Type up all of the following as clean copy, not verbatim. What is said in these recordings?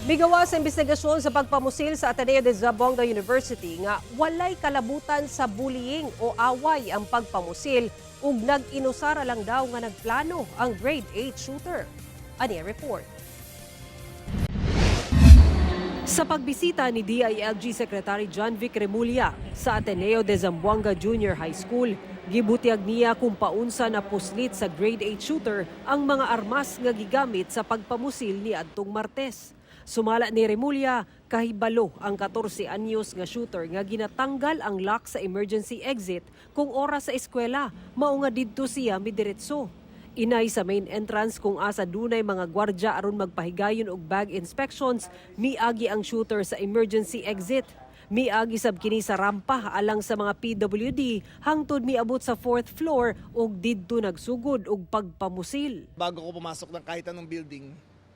Migawa sa investigasyon sa pagpamusil sa Ateneo de Zamboanga University nga walay kalabutan sa bullying o away ang pagpamusil ug nag-inusara lang daw nga nagplano ang grade 8 shooter. Ani report. Sa pagbisita ni DILG Secretary John Vic Remulla sa Ateneo de Zamboanga Junior High School, gibutiag niya kung paunsa na puslit sa grade 8 shooter ang mga armas nga gigamit sa pagpamusil ni adtong Martes. Sumala ni Remulla, kahibalo ang 14 anyos nga shooter nga ginatanggal ang lock sa emergency exit kung oras sa eskwela, mao nga didto siya midiretso. Inay sa main entrance kung asa dunay mga gwardya aron magpahigayon og bag inspections, miagi ang shooter sa emergency exit. Miagi sab kini sa rampa alang sa mga PWD hangtod miabot sa 4th floor ug didto nagsugod og pagpamusil. Bago ko pumasok ng kahit anong building,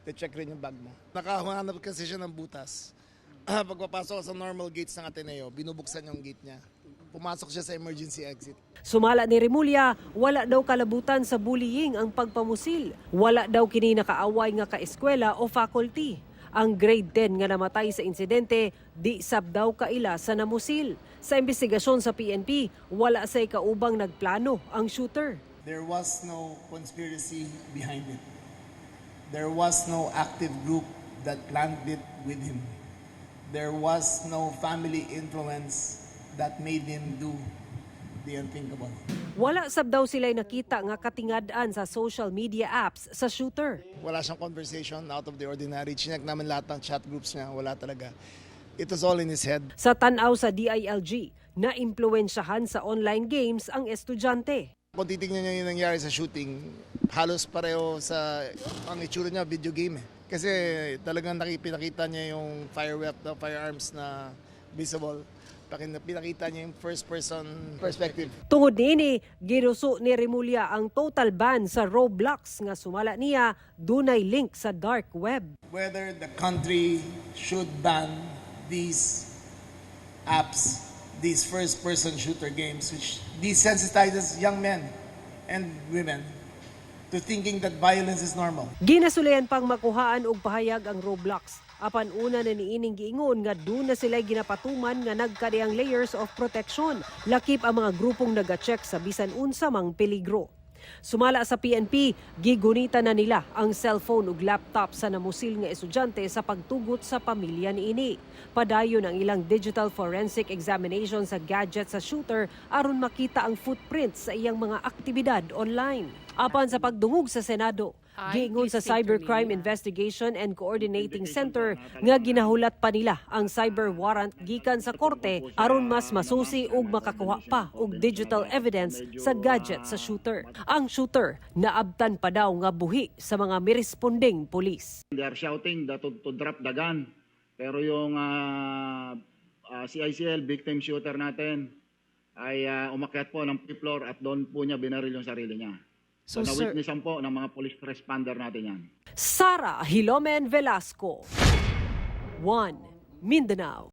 check rin yung bag mo. Nakahanap kasi siya ng butas. Pagpapasok sa normal gates ng Ateneo, binubuksan yung gate niya. Pumasok siya sa emergency exit. Sumala ni Remulla, wala daw kalabutan sa bullying ang pagpamusil. Wala daw kini nakaaway nga ka-eskwela o faculty. Ang grade 10 nga namatay sa insidente, di sab daw kaila sa namusil. Sa investigasyon sa PNP, wala say kaubang nagplano ang shooter. There was no conspiracy behind it. There was no active group that planned it with him. There was no family influence that made him do the unthinkable. Wala sab daw sila'y nakita nga katingad-an sa social media apps sa shooter. Wala siyang conversation out of the ordinary. Chinek namin lahat ng chat groups niya. Wala talaga. It was all in his head. Sa tanaw sa DILG, na-impluensyahan sa online games ang estudyante. Kung titignan niyo yung nangyari sa shooting, halos pareho sa ang itsura niya, video game. Kasi talagang pinakita niya yung firearms na visible. Pinakita niya yung first person perspective. Tungod niini, ginuso ni Remulla ang total ban sa Roblox nga sumala niya dunay link sa dark web. Whether the country should ban these apps, these first person shooter games which desensitizes young men and women to thinking that violence is normal. Ginasulian pang makuhaan og pahayag ang Roblox. Apan una na niining giingon nga doon na sila ginapatuman nga nagkadiyang layers of protection. Lakip ang mga grupong naga-check sa bisan unsa mang peligro. Sumala sa PNP, gigunita na nila ang cellphone ug laptop sa namusil nga estudyante sa pagtugot sa pamilya niini. Padayon ang ilang digital forensic examination sa gadget sa shooter aron makita ang footprints sa iyang mga aktibidad online. Apan sa pagdungog sa Senado, giingon sa Cybercrime Investigation and Coordinating Center nga ginahulat pa nila ang cyber warrant gikan sa korte aron mas masusi ug makakuha pa og digital evidence sa gadget sa shooter. Ang shooter naabtan pa daw nga buhi sa mga miresponding pulis. They are shouting to drop the gun. Pero yung CICL victim shooter natin ay umakyat po ng fifth floor at doon po niya binaril yung sarili niya. So na-witnessan po ng mga police responder natin yan. Sara Hilomen Velasco, 1 Mindanao.